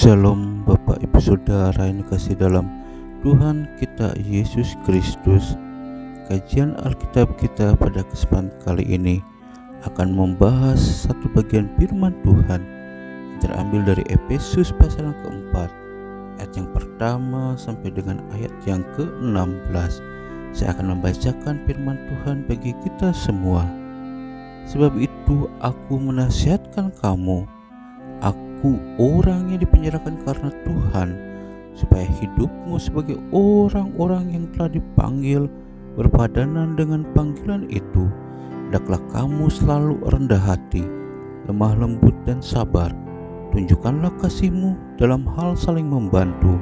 Shalom Bapak Ibu Saudara yang dikasihi dalam Tuhan kita Yesus Kristus. Kajian Alkitab kita pada kesempatan kali ini akan membahas satu bagian firman Tuhan yang terambil dari Efesus pasal yang keempat, ayat yang pertama sampai dengan ayat yang ke-16. Saya akan membacakan firman Tuhan bagi kita semua. Sebab itu aku menasihatkan kamu, aku orang yang dipenjarakan karena Tuhan, supaya hidupmu sebagai orang-orang yang telah dipanggil berpadanan dengan panggilan itu, hendaklah kamu selalu rendah hati, lemah lembut dan sabar. Tunjukkanlah kasihmu dalam hal saling membantu,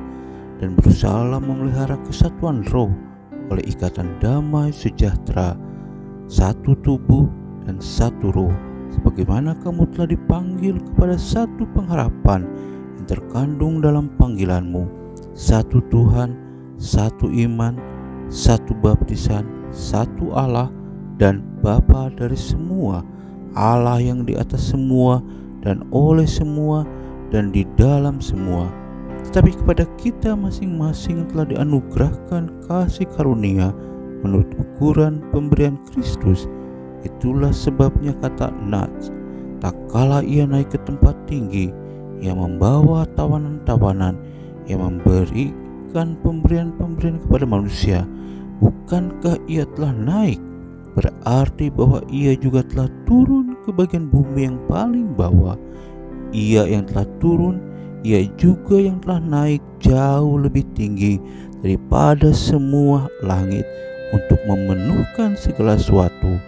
dan berusahalah memelihara kesatuan roh oleh ikatan damai sejahtera, satu tubuh dan satu roh, sebagaimana kamu telah dipanggil kepada satu pengharapan yang terkandung dalam panggilanmu, satu Tuhan, satu iman, satu baptisan, satu Allah dan Bapa dari semua, Allah yang di atas semua dan oleh semua dan di dalam semua. Tetapi kepada kita masing-masing telah dianugerahkan kasih karunia menurut ukuran pemberian Kristus. Itulah sebabnya kata Nats, tak kala ia naik ke tempat tinggi, ia membawa tawanan-tawanan, ia memberikan pemberian-pemberian kepada manusia. Bukankah ia telah naik? Berarti bahwa ia juga telah turun ke bagian bumi yang paling bawah. Ia yang telah turun, ia juga yang telah naik jauh lebih tinggi daripada semua langit untuk memenuhkan segala sesuatu.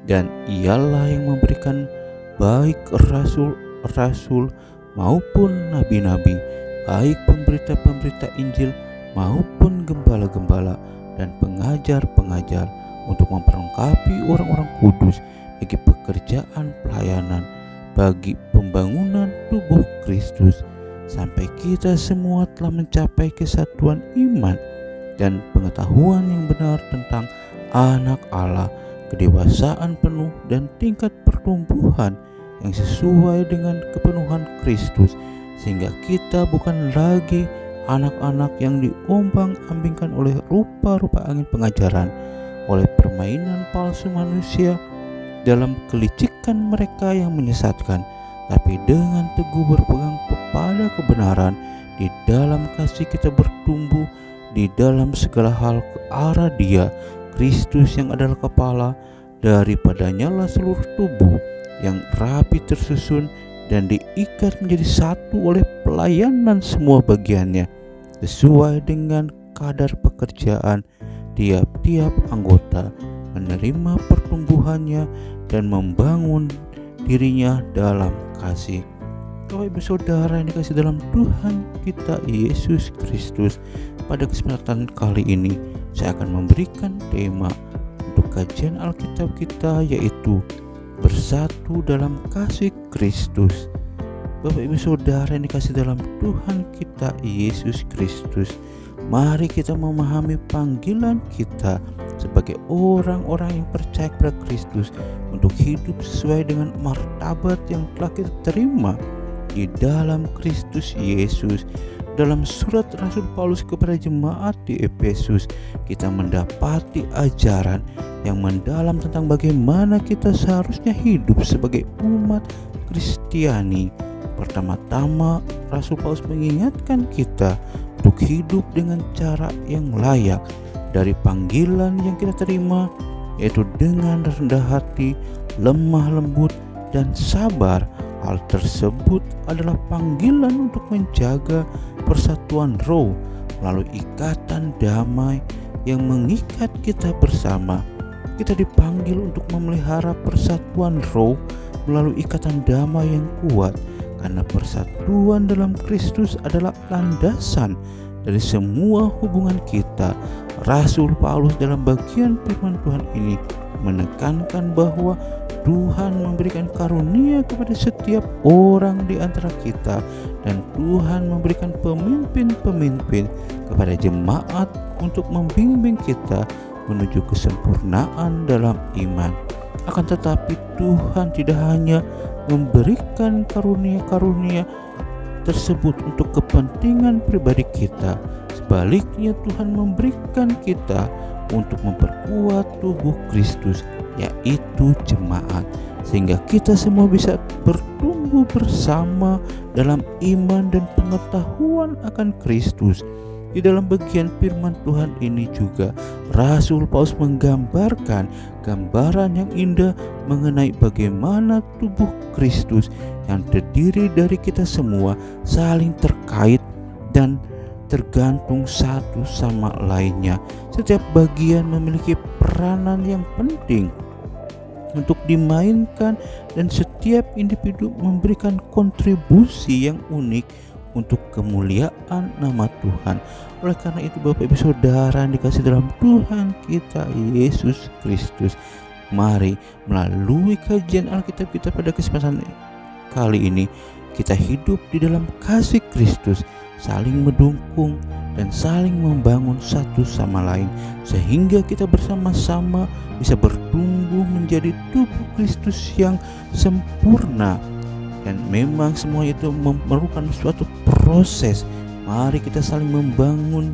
Dan ialah yang memberikan baik rasul-rasul maupun nabi-nabi, baik pemberita-pemberita Injil maupun gembala-gembala dan pengajar-pengajar, untuk memperlengkapi orang-orang kudus bagi pekerjaan pelayanan, bagi pembangunan tubuh Kristus, sampai kita semua telah mencapai kesatuan iman dan pengetahuan yang benar tentang anak Allah, kedewasaan penuh dan tingkat pertumbuhan yang sesuai dengan kepenuhan Kristus, sehingga kita bukan lagi anak-anak yang diombang-ambingkan oleh rupa-rupa angin pengajaran, oleh permainan palsu manusia dalam kelicikan mereka yang menyesatkan, tapi dengan teguh berpegang kepada kebenaran, di dalam kasih kita bertumbuh di dalam segala hal ke arah Dia, Kristus yang adalah kepala. Daripadanya lah seluruh tubuh yang rapi tersusun dan diikat menjadi satu oleh pelayanan semua bagiannya, sesuai dengan kadar pekerjaan tiap-tiap anggota, menerima pertumbuhannya dan membangun dirinya dalam kasih. Bapak Ibu Saudara yang dikasihi dalam Tuhan kita Yesus Kristus, pada kesempatan kali ini saya akan memberikan tema untuk kajian Alkitab kita, yaitu bersatu dalam kasih Kristus. Bapak Ibu Saudara yang dikasihi dalam Tuhan kita Yesus Kristus, mari kita memahami panggilan kita sebagai orang-orang yang percaya kepada Kristus untuk hidup sesuai dengan martabat yang telah kita terima di dalam Kristus Yesus. Dalam surat Rasul Paulus kepada jemaat di Efesus, kita mendapati ajaran yang mendalam tentang bagaimana kita seharusnya hidup sebagai umat Kristiani. Pertama-tama, Rasul Paulus mengingatkan kita untuk hidup dengan cara yang layak dari panggilan yang kita terima, yaitu dengan rendah hati, lemah lembut, dan sabar. Hal tersebut adalah panggilan untuk menjaga persatuan roh melalui ikatan damai yang mengikat kita bersama. Kita dipanggil untuk memelihara persatuan roh melalui ikatan damai yang kuat, karena persatuan dalam Kristus adalah landasan dari semua hubungan kita. Rasul Paulus dalam bagian firman Tuhan ini menekankan bahwa Tuhan memberikan karunia kepada setiap orang di antara kita, dan Tuhan memberikan pemimpin-pemimpin kepada jemaat untuk membimbing kita menuju kesempurnaan dalam iman. Akan tetapi Tuhan tidak hanya memberikan karunia-karunia tersebut untuk kepentingan pribadi kita. Sebaliknya, Tuhan memberikan kita untuk memperkuat tubuh Kristus, yaitu jemaat, sehingga kita semua bisa bertumbuh bersama dalam iman dan pengetahuan akan Kristus. Di dalam bagian firman Tuhan ini juga Rasul Paulus menggambarkan gambaran yang indah mengenai bagaimana tubuh Kristus yang terdiri dari kita semua saling terkait dan tergantung satu sama lainnya. Setiap bagian memiliki peranan yang penting untuk dimainkan dan setiap individu memberikan kontribusi yang unik untuk kemuliaan nama Tuhan. Oleh karena itu, Bapak Ibu Saudara yang dikasih dalam Tuhan kita Yesus Kristus, mari melalui kajian Alkitab kita pada kesempatan kali ini kita hidup di dalam kasih Kristus, saling mendukung dan saling membangun satu sama lain, sehingga kita bersama-sama bisa bertumbuh menjadi tubuh Kristus yang sempurna. Dan memang semua itu memerlukan suatu proses. Mari kita saling membangun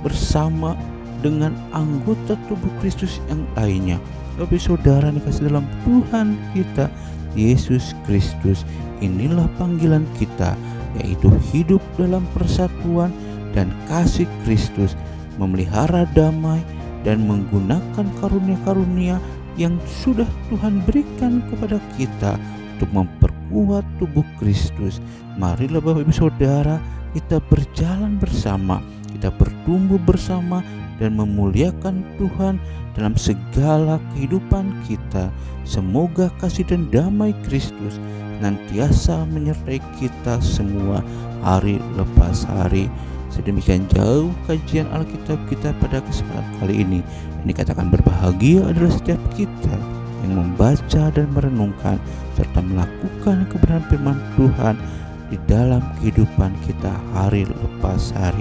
bersama dengan anggota tubuh Kristus yang lainnya. Bapak Saudara dikasih dalam Tuhan kita Yesus Kristus, inilah panggilan kita, yaitu hidup dalam persatuan dan kasih Kristus, memelihara damai dan menggunakan karunia-karunia yang sudah Tuhan berikan kepada kita untuk memperkuat tubuh Kristus. Marilah Bapak Ibu Saudara, kita berjalan bersama, kita bertumbuh bersama dan memuliakan Tuhan dalam segala kehidupan kita. Semoga kasih dan damai Kristus senantiasa menyertai kita semua hari lepas hari. Sedemikian jauh kajian Alkitab kita pada kesempatan kali ini. Yang dikatakan berbahagia adalah setiap kita yang membaca dan merenungkan serta melakukan kebenaran firman Tuhan di dalam kehidupan kita hari lepas hari.